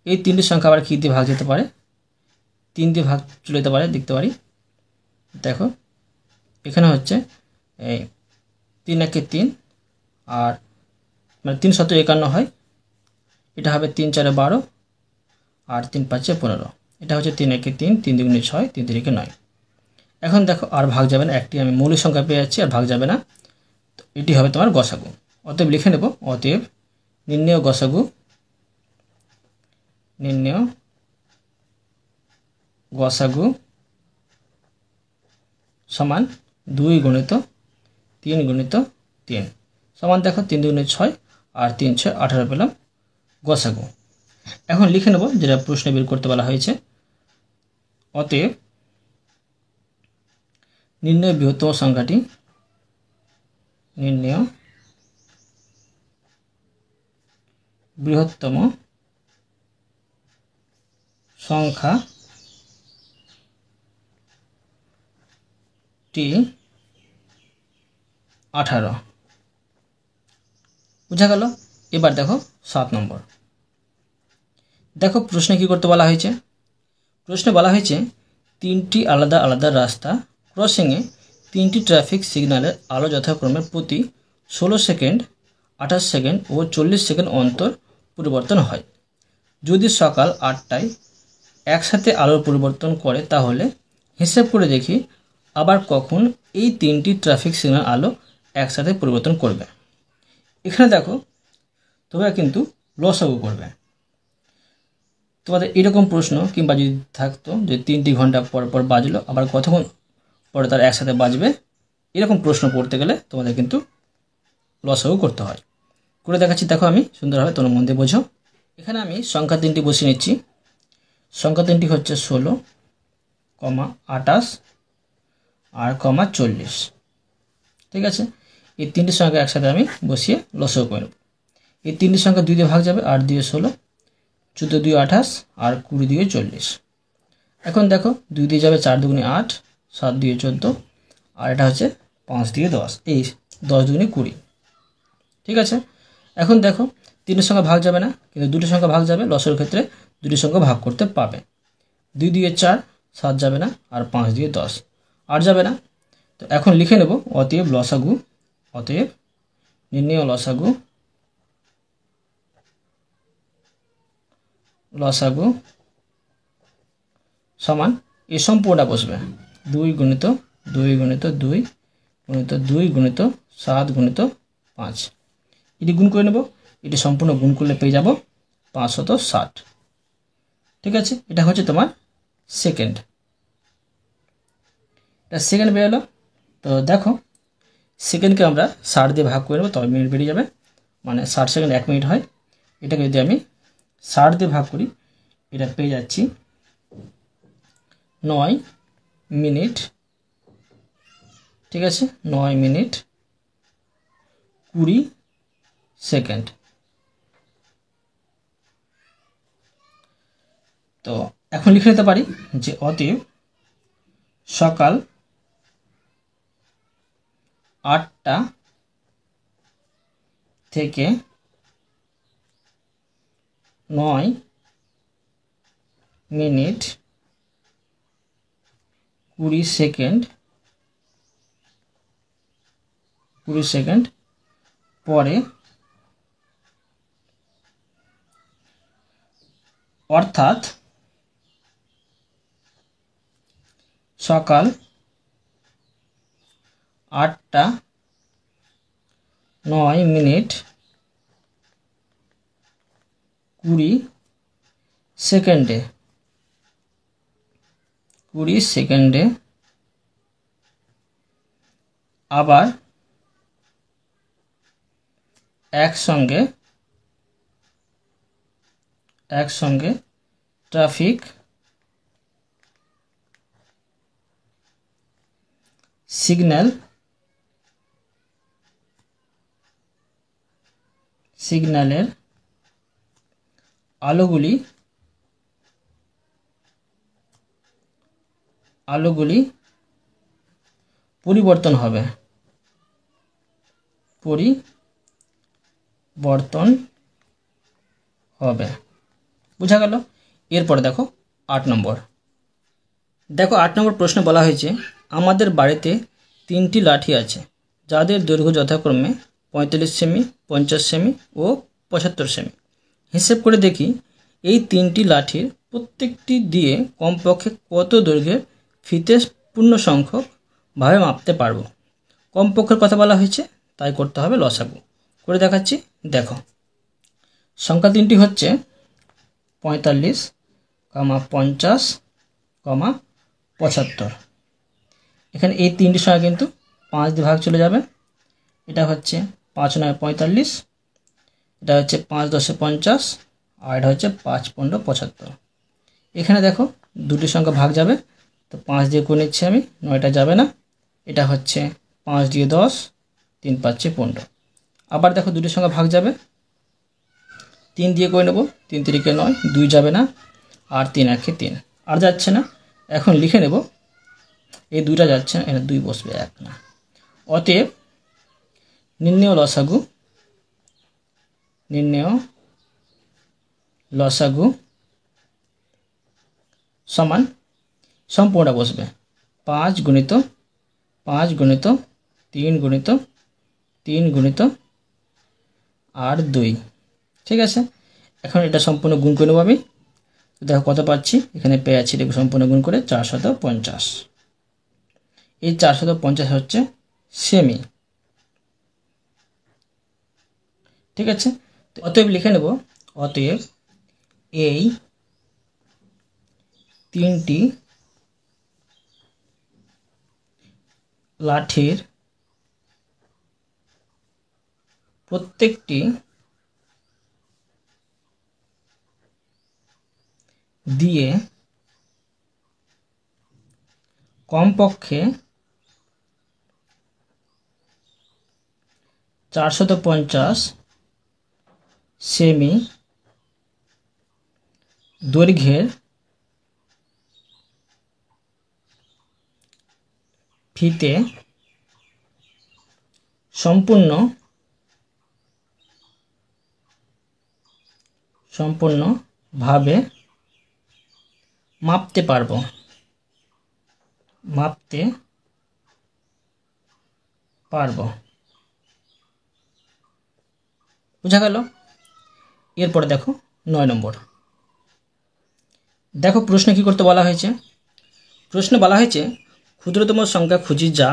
এই তিনটি সংখ্যা আবার কী দিয়ে ভাগ যেতে পারে, 3 দিয়ে ভাগ চলে যেতে পারে, দেখতে পারি। দেখো এখানে হচ্ছে এই 3 1 3 আর মানে 3 7 51 হয়, এটা হবে 3 4 12 আর 3 5 15, এটা হচ্ছে 3 1 3, 3 2 6, 3 3 9। এখন দেখো আর ভাগ যাবে না, একটি আমি মৌলিক সংখ্যা পেয়ে যাচ্ছি, আর ভাগ যাবে না। তো এটি হবে তোমার গসাগু। অতএব লিখে নেব, অতএব নির্ণেয় গসাগু, নির্ণেয় গসাগু সমান 2 গুণিত 3 গুণিত 3 সমান দেখো 3 2 6 আর 3 6 18 পেলাম গসাগু। এখন লিখে নেব যেটা প্রশ্নে বের করতে বলা হয়েছে। অতএব নির্ণয় বৃহত্তম সংখ্যাটি, নির্ণয় বৃহত্তম সংখ্যাটি 18। বুঝা গেল। এবার দেখো 7 নম্বর। দেখো প্রশ্নে কি করতে বলা হয়েছে, প্রশ্নে বলা হয়েছে 3টি আলাদা আলাদা রাস্তা ক্রসিংয়ে 3টি ট্রাফিক সিগন্যালের আলো যথাক্রমে প্রতি 16 সেকেন্ড, 28 সেকেন্ড ও 40 সেকেন্ড অন্তর পরিবর্তন হয়। যদি সকাল 8টায় একসাথে আলোর পরিবর্তন করে তাহলে হিসেব করে দেখি আবার কখন এই 3টি ট্রাফিক সিগন্যাল আলো একসাথে পরিবর্তন করবে। এখানে দেখো তোমরা কিন্তু লসাগু করবে। তোমাদের এরকম প্রশ্ন কিংবা যদি থাকতো যে 3টি ঘন্টা পর পর বাজলো আবার কতক্ষণ পরে তার একসাথে বাজবে, এরকম প্রশ্ন পড়তে গেলে তোমাদের কিন্তু লসাগু করতে হয়। করে দেখাচ্ছি, দেখো আমি সুন্দরভাবে তোমরা মন দিয়ে বোঝো। এখানে আমি সংখ্যা 3টি বসিয়ে নিচ্ছি। সংখ্যা 3টি হচ্ছে 16, 28 আর 40। ঠিক আছে, এই 3টি সংখ্যা একসাথে আমি বসিয়ে লসাগু করে নেব। এই 3টি সংখ্যা 2 দিয়ে ভাগ যাবে, 8 দিয়ে 16, 14 দিয়ে 28 আর 20 দিয়ে 40। এখন দেখো 2 দিয়ে যাবে 4 দুগুণে 8, 7 দিয়ে 14 আর এটা হচ্ছে 5 দিয়ে 10, এই 10 দুগুণে 20। ঠিক আছে, এখন দেখো 3টির সংখ্যা ভাগ যাবে না, কিন্তু 2টি সংখ্যা ভাগ যাবে। লসাগুর ক্ষেত্রে 2টি সংখ্যা ভাগ করতে পাবে। 2 দিয়ে 4, 7 যাবে না, আর 5 দিয়ে 10, 8 যাবে না। তো এখন লিখে নেব অতএব লসাগু, অতএব নির্ণেয় লসাগু, লসাগু সমান এই সম্পূর্ণটা বসবে 2 গুণিত 2 গুণিত 2 গুণিত 2 গুণিত 7 গুণিত 5। এটি গুণ করে নেব, এটি সম্পূর্ণ গুণ করলে পেয়ে যাব 560। ঠিক আছে, এটা হচ্ছে তোমার সেকেন্ড, এটা সেকেন্ড বেরোলো। তো দেখো সেকেন্ডকে আমরা 60 দিয়ে ভাগ করে নেবো, তবে মিনিট বেরিয়ে যাবে, মানে 60 সেকেন্ড 1 মিনিট হয়। এটাকে যদি আমি 60 দিয়ে ভাগ করি, এটা পেয়ে যাচ্ছি 9 মিনিট। ঠিক আছে, 9 মিনিট 20 সেকেন্ড। তো এখন লিখে নিতে পারি যে অতএব সকাল 8টা থেকে 9 মিনিট 20 সেকেন্ড পরে, অর্থাৎ সকাল 8টা 9 মিনিট 20 সেকেন্ডে 20 সেকেন্ডে আবার একসঙ্গে ট্রাফিক সিগন্যালের আলোগুলি পরিবর্তন হবে বোঝা গেল। এরপরে দেখো 8 নম্বর। দেখো 8 নম্বর প্রশ্নে বলা হয়েছে আমাদের বাড়িতে 3টি লাঠি আছে যাদের দৈর্ঘ্য যথাক্রমে 45 সেমি, 50 সেমি ও 75 সেমি। হিসেব করে দেখি এই 3টি লাঠির প্রত্যেকটি দিয়ে কমপক্ষে কত দৈর্ঘ্যের ফিতে পূর্ণ সংখ্যক ভাবে মাপতে পারবো। কমপক্ষের কথা বলা হয়েছে, তাই করতে হবে লসাগু। করে দেখাচ্ছি, দেখো। সংখ্যা 3টি হচ্ছে 45, 50, 75। এখানে এই 3টির সঙ্গে কিন্তু 5 দিয়ে ভাগ চলে যাবে। এটা হচ্ছে 5 9 45, এটা হচ্ছে 5 10 50, আর এটা হচ্ছে 5 15 75। এখানে দেখো দুটি সংখ্যা ভাগ যাবে, তো 5 দিয়ে করে নিচ্ছি আমি, 9টা যাবে না। এটা হচ্ছে 5 দিয়ে 10, 3 5 15। আবার দেখো দুটি সংখ্যা ভাগ যাবে, 3 দিয়ে করে নেব, 3 3 9, 2 যাবে না, আর 3 1 3, আর যাচ্ছে না। এখন লিখে নেব, এই 2টা যাচ্ছে না, এটা 2 বসবে, 1 না। অতএব নির্ণেয় লসাগু সমান সম্পূর্ণটা বসবে 5 গুণিত 5 গুণিত 3 গুণিত 3 গুণিত আর 2। ঠিক আছে, এখন এটা সম্পূর্ণ গুণ করে নেব আমি। দেখো কত পাচ্ছি, এখানে পেয়ে আছি, দেখো সম্পূর্ণ গুণ করে 450। এই 450 হচ্ছে সেমি। ঠিক আছে, অতএব লিখে নেব, অতএব এই 3টি লাঠির প্রত্যেকটি দিয়ে কমপক্ষে 450 সেমি দৈর্ঘ্যের ফিতে সম্পূর্ণভাবে মাপতে পারবো। বোঝা গেল। এরপরে দেখো 9 নম্বর। দেখো প্রশ্নে কি করতে বলা হয়েছে। প্রশ্নে বলা হয়েছে ক্ষুদ্রতম সংখ্যা খুঁজি যা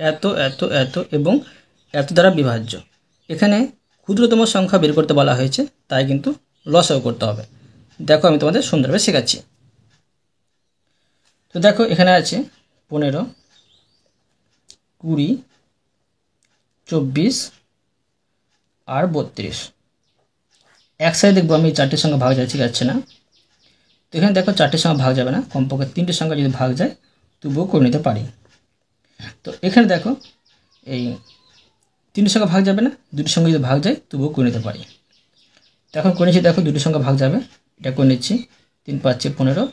এত এত এত এবং এত দ্বারা বিভাজ্য। এখানে ক্ষুদ্রতম সংখ্যা বের করতে বলা হয়েছে, তাই কিন্তু লসাগু করতে হবে। দেখো আমি তোমাদের সুন্দরভাবে শেখাচ্ছি। তো দেখো এখানে আছে 15, 20, 24 আর 32। এক সাইডে দেখবো আমি 4টির সঙ্গে ভাগ যাচ্ছে যাচ্ছে না। তো এখানে দেখো 4টির সঙ্গে ভাগ যাবে না, কমপক্ষে 3টির সঙ্গে যদি ভাগ যায় তবুও করে নিতে পারি। তো এখানে দেখো এই 3টির সঙ্গে ভাগ যাবে না, 2টির সঙ্গে যদি ভাগ যায় তবুও করে নিতে পারি। তো এখন করে নিচ্ছি, দেখো 2টির সঙ্গে ভাগ যাবে, এটা করে নিচ্ছি। 3 5 15,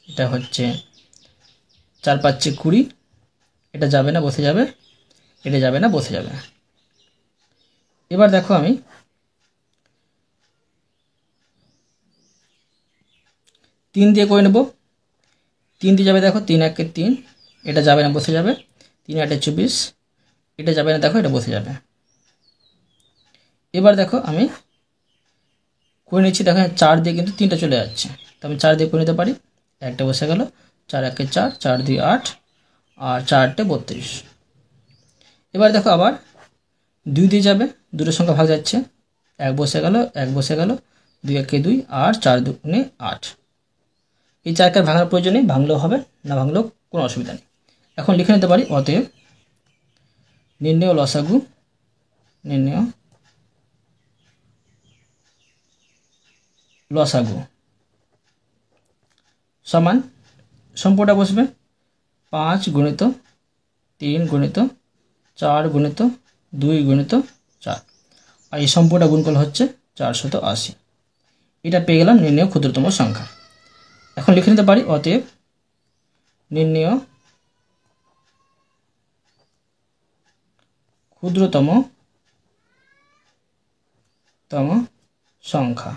এটা হচ্ছে 4 5 20, এটা যাবে না, বসে যাবে, এটা যাবে না, বসে যাবে। এবার দেখো আমি 3 দিয়ে করে নেব। 3 দিয়ে যাবে, দেখো 3 1 3, এটা যাবে না, বসে যাবে। 3 8 24, এটা যাবে না, দেখো এটা বসে যাবে। এবার দেখো আমি করে নিচ্ছি, দেখো 4 দিয়ে কিন্তু 3টা চলে যাচ্ছে, তো আমি 4 দিয়ে করে নিতে পারি। একটা বসে গেল, 4 1 4, 4 2 8, আর 4 8 32। এবার দেখো আবার 2 দিয়ে যাবে, দুটোর সংখ্যা ভাগ যাচ্ছে, 1 বসে গেল, 1 বসে গেল, 2 একে 2 আর 4 দুগুণে 8। এই 4কে ভাঙার প্রয়োজন নেই, ভাঙলেও হবে, না ভাঙলেও কোনো অসুবিধা নেই। এখন লিখে নিতে পারি অতএব নির্ণেয় লসাগু, নির্ণেয় লসাগু সমান সম্পূর্ণটা বসবে 5 গুণিত 3 গুণিত 4 গুণিত 2 গুণিত 4, আর এই সম্পূর্ণটা গুণ করলে হচ্ছে 480। এটা পেয়ে গেলাম নির্ণেয় ক্ষুদ্রতম সংখ্যা। এখন লিখে নিতে পারি অতএব নির্ণেয় ক্ষুদ্রতম সংখ্যা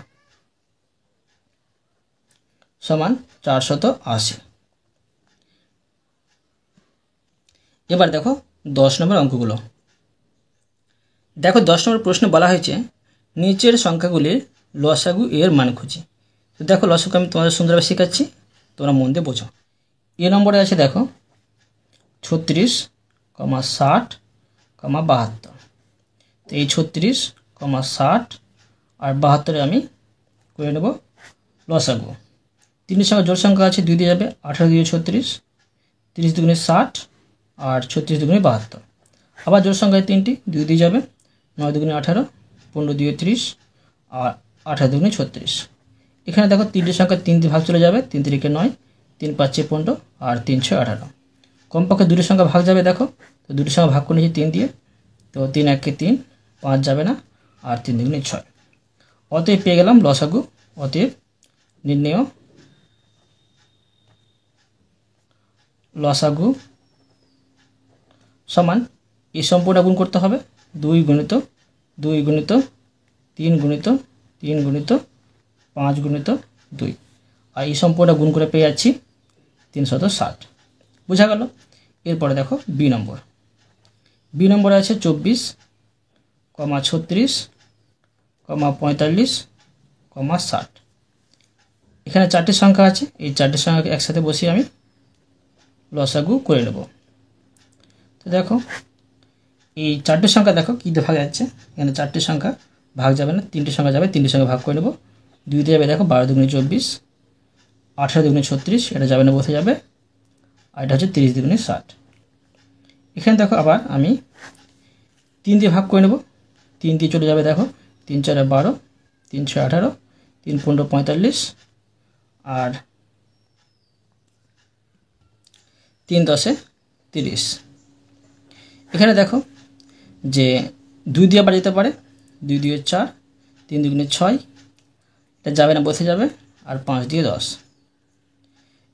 সমান 480। এবার দেখো 10 নম্বর অঙ্কগুলো। দেখো 10 নম্বর প্রশ্নে বলা হয়েছে নিচের সংখ্যাগুলির লসাগু এর মান খুঁজি। তো দেখো লসাগু আমি তোমাদের সুন্দরভাবে শেখাচ্ছি, তোমরা মন দিয়ে বোঝো। এ নম্বরে আছে দেখো 36, 60, 72। তো এই 36, 60 আর 72 আমি করে নেব লসাগু। 3 সঙ্গে জোড় সংখ্যা আছে 2 দিয়ে যাবে, 18 দিয়ে 36, 30 দুগুণে 60 আর 36 দুগুণে 72। আবার জোড় সংখ্যায় 3টি, 2 দিয়ে যাবে, 9 দুগুণে 18, 15 দিয়ে 30 আর 18 দুগুণে 36। এখানে দেখো 3টি সংখ্যা 3 দিয়ে ভাগ চলে যাবে, 3 3 9, 3 5 15 আর 3 6 18। কমপক্ষে দুটি সংখ্যা ভাগ যাবে, দেখো তো দুটি সংখ্যা ভাগ করে নিয়েছি 3 দিয়ে, তো 3 1 3, 5 যাবে না আর 3 দুগুণে 6। অতএব পেয়ে গেলাম লসাগু। অতএব নির্ণেয় লসাগু সমান এই সম্পূর্ণ গুণ করতে হবে 2 গুণিত 2 গুণিত 3 গুণিত 3 গুণিত 5 গুণিত 2, আর এই সম্পূর্ণ গুণ করে পেয়ে যাচ্ছি 360। বোঝা গেল। এরপরে দেখো বি নম্বর। বি নম্বরে আছে 24, 36, 45, 60। এখানে 4টি সংখ্যা আছে, এই 4টি সংখ্যাকে একসাথে বসিয়ে আমি লসাগু করে নেব। তো দেখো এই 4টি সংখ্যা দেখো কী দিয়ে ভাগ যাচ্ছে, এখানে 4টি সংখ্যা ভাগ যাবে না, 3টি সংখ্যা যাবে, 3টি সংখ্যা ভাগ করে নেব। 2 দিয়ে যাবে দেখো 12 দুগুণে 24, 18 দুগুণে 36, এটা যাবে না বসে যাবে, আর এটা হচ্ছে 30 দুগুণে 60। এখানে দেখো আবার আমি 3 দিয়ে ভাগ করে নেব, 3 দিয়ে চলে যাবে দেখো, 3 4 12, 3 6 18, 3 15 45 আর 3 10 30। এখানে দেখো যে 2 দিয়ে আবার যেতে পারে, 2 দিয়ে 4, 3 দুগুণে 6, এটা যাবে না বসে যাবে, আর 5 দিয়ে 10।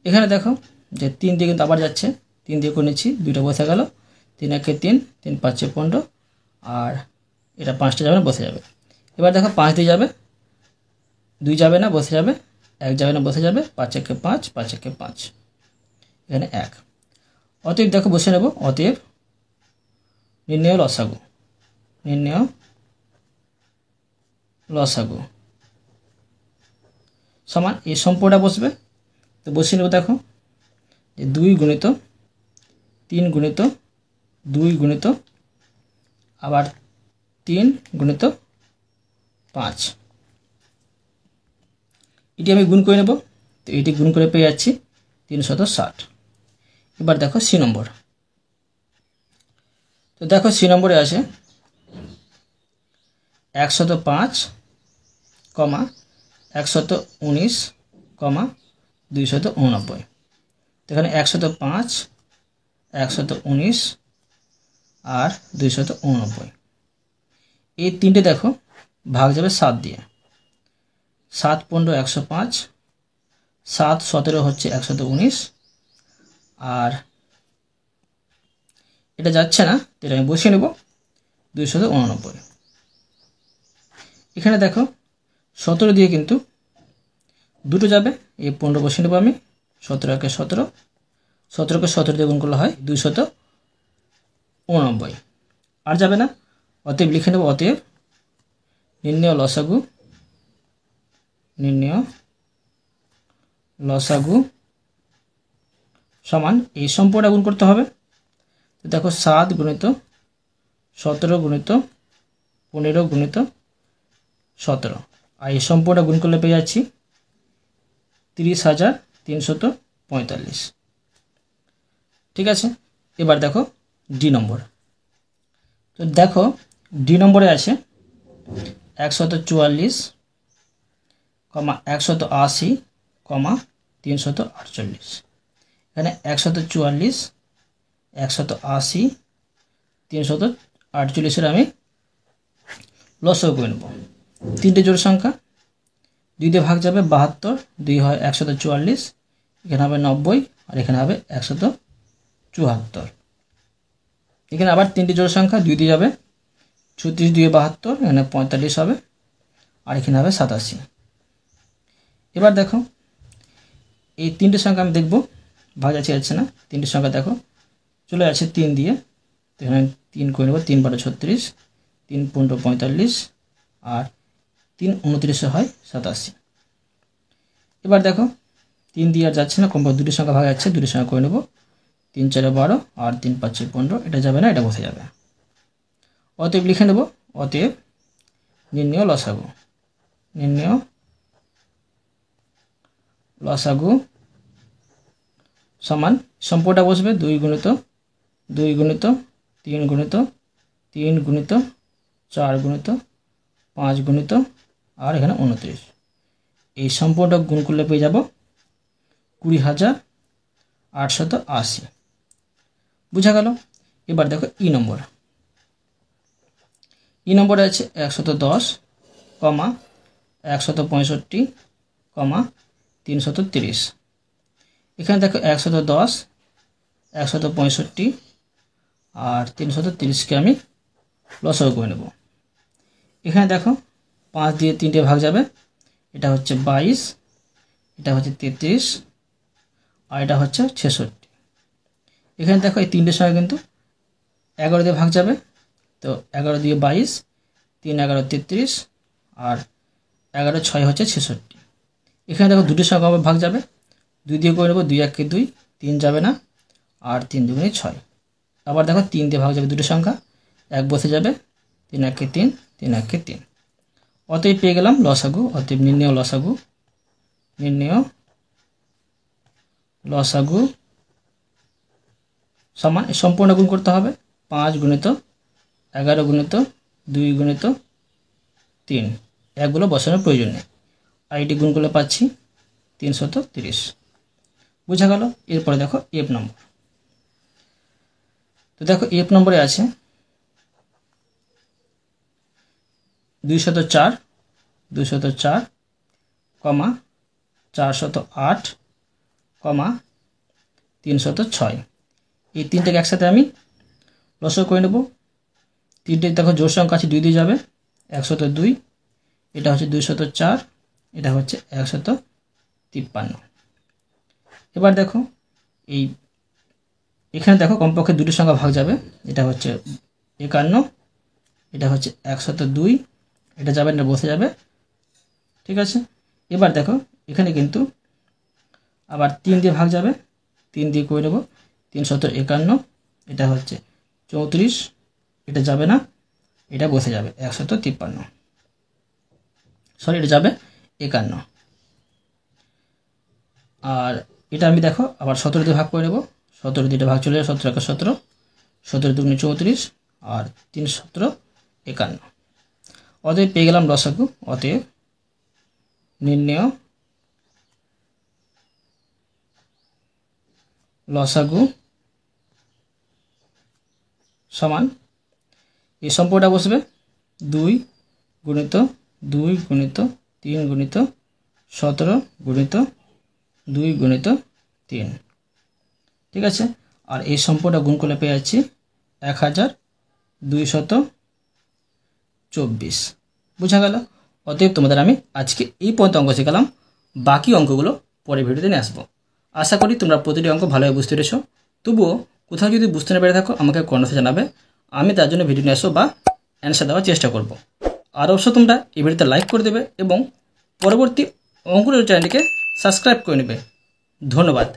এখানে দেখো যে 3 দিয়ে কিন্তু আবার যাচ্ছে, 3 দিয়ে করে নিচ্ছি, 2টা বসে গেল, 3 1 3, 3 5 15 আর এটা 5টা যাবে না বসে যাবে। এবার দেখো 5 দিয়ে যাবে, 2 যাবে না বসে যাবে, 1 যাবে না বসে যাবে, 5 1 5, 5 1 5, এখানে 1। অতএব দেখো বসে নেব অতএব নির্ণেয় লসাগু, নির্ণেয় লসাগু সমান এই সম্পূর্ণটা বসবে। তো বসিয়ে নেব দেখো যে 2 গুণিত 3 গুণিত 2 গুণিত আবার 3 গুণিত 5, এটি আমি গুণ করে নেব। তো এটি গুণ করে পেয়ে যাচ্ছি 360। এবার দেখো সি নম্বর। তো দেখো সি নম্বরে আছে 105, 119, 289। তো এখানে 105, 119 আর 289, এই তিনটে দেখো ভাগ যাবে 7 দিয়ে, 7 15 105, 7 17 হচ্ছে 119 আর এটা যাচ্ছে না, এটা আমি বসিয়ে নেব 289। এখানে দেখো 17 দিয়ে কিন্তু দুটো যাবে, এই 15 বসিয়ে নেব আমি, 17 একে 17, 17কে 17 দিয়ে গুণ করলে হয় 289, আর যাবে না। অতএব লিখে নেব অতএব নির্ণেয় লসাগু, নির্ণেয় লসাগু সমান এই সম্পূর্ণ গুণ করতে হবে। তো দেখো 7 গুণিত 17 গুণিত 15 গুণিত 17 আর এই সম্পূর্ণ গুণ করলে পেয়ে যাচ্ছি 30,345। ঠিক আছে, এবার দেখো ডি নম্বর। তো দেখো ডি নম্বরে আছে 144, 180, 348। এখানে 144, 180, 348 আমি লসাগু করে নেব। তিনটে জোড় সংখ্যা, 2 দিয়ে ভাগ যাবে 72, 2 হয় 144, এখানে হবে 90 আর এখানে হবে 174। এখানে আবার তিনটে জোড় সংখ্যা, 2 দিয়ে যাবে 36, 2 72, এখানে 45 হবে আর এখানে হবে 87। এবার দেখো এই তিনটে সংখ্যা আমি দেখব ভাগ যাচ্ছে না। তিনটে সংখ্যা দেখো চলে যাচ্ছে 3 দিয়ে, তো এখানে 3 করে নেব। 3 × 36, 3 × 45 আর 3 29 হয় 87। এবার দেখো 3 দিয়ে আর যাচ্ছে না, কমপক্ষে দুটি সংখ্যা ভাগ যাচ্ছে, দুটি সংখ্যা করে নেব। 3 × 4 = 12 আর 3 × 5 = 15, এটা যাবে না, এটা বসে যাবে। অতএব লিখে নেব, অতএব নির্ণেয় লসাগু, নির্ণেয় লসাগু সমান সম্পূর্ণটা বসবে 2 × 2 × 3 × 3 × 4 × 5 × আর এখানে 29। এই সম্পূর্ণটা গুণ করলে পেয়ে যাব 20,880। বুঝা গেল। এবার দেখো ই নম্বর। ই নম্বরে আছে 110, 165, 330। এখানে দেখো 110, 165 আর 330কে আমি লসাগু করে নেব। এখানে দেখো 5 দিয়ে 3টে ভাগ যাবে, এটা হচ্ছে 22, এটা হচ্ছে 33 আর এটা হচ্ছে 66। এখানে দেখো এই তিনটের সঙ্গে কিন্তু 11 দিয়ে ভাগ যাবে, তো 11 দিয়ে 22, 3 × 11 33 আর 11 × 6 হচ্ছে 66। এখানে দেখো দুটির সঙ্গে আবার ভাগ যাবে, 2 দিয়ে করে নেব, 2 × 1 = 2, 3 যাবে না আর 3 × 2 = 6। আবার দেখো 3 দিয়ে ভাগ যাবে দুটি সংখ্যা, 1 বসে যাবে, 3 × 1 = 3, 3 × 1 = 3। অতএব পেয়ে গেলাম লসাগু। অতএব নির্ণেয় লসাগু, নির্ণেয় লসাগু সমান সম্পূর্ণ গুণ করতে হবে 5 × 11 × 2 × 3, একগুলো বসানোর প্রয়োজন নেই। আর এটি গুণ করলে পাচ্ছি 330। বুঝা গেল। এরপরে দেখো এফ নম্বর। তো দেখো এফ নম্বরে আছে 204, 204, 408, 306। এই তিনটাকে একসাথে আমি লসাগু করে নেব। তিনটে দেখো জোড় সংখ্যা আছে, 2 দিয়ে যাবে, 102, এটা হচ্ছে 204, এটা হচ্ছে 153। এবার দেখো এখানে দেখো কমপক্ষে দুটি সংখ্যা ভাগ যাবে, এটা হচ্ছে 51, এটা হচ্ছে 102, এটা যাবে না, বসে যাবে। ঠিক আছে, এবার দেখো এখানে কিন্তু আবার 3 দিয়ে ভাগ যাবে, 3 দিয়ে করে নেব, 351, এটা হচ্ছে 34, এটা যাবে না, এটা বসে যাবে 153, সরি এটা যাবে 51। আর এটা আমি দেখো আবার 17 দিয়ে ভাগ করে নেব, 17 দিয়ে ভাগ চলে যাবে, 17 × 17, 17 × 2 = 34 আর 3 × 17 = 51। অতএব পেয়ে গেলাম লসাগু। অতএব নির্ণেয় লসাগু সমান এই সম্পূর্ণটা বসবে 2 × 2 × 3 × 17 × 2 × 3। ঠিক আছে, আর এই সম্পূর্ণটা গুণ করলে পেয়ে যাচ্ছি 1224। বুঝা গেল। অতএব তোমাদের আমি আজকে এই পর্যন্ত অঙ্ক শেখালাম, বাকি অঙ্কগুলো পরের ভিডিওতে নিয়ে আসবো। আশা করি তোমরা প্রতিটি অঙ্ক ভালোভাবে বুঝতে পেরেছো। তবুও কোথাও যদি বুঝতে না পেরে থাকো আমাকে কমেন্টে জানাবে, আমি তার জন্য ভিডিও নিয়ে আসবো বা অ্যান্সার দেওয়ার চেষ্টা করব। আর অবশ্য তোমরা এই ভিডিওতে লাইক করে দেবে এবং পরবর্তী অঙ্কুরের চ্যানেলটিকে সাবস্ক্রাইব করে নেবে। ধন্যবাদ।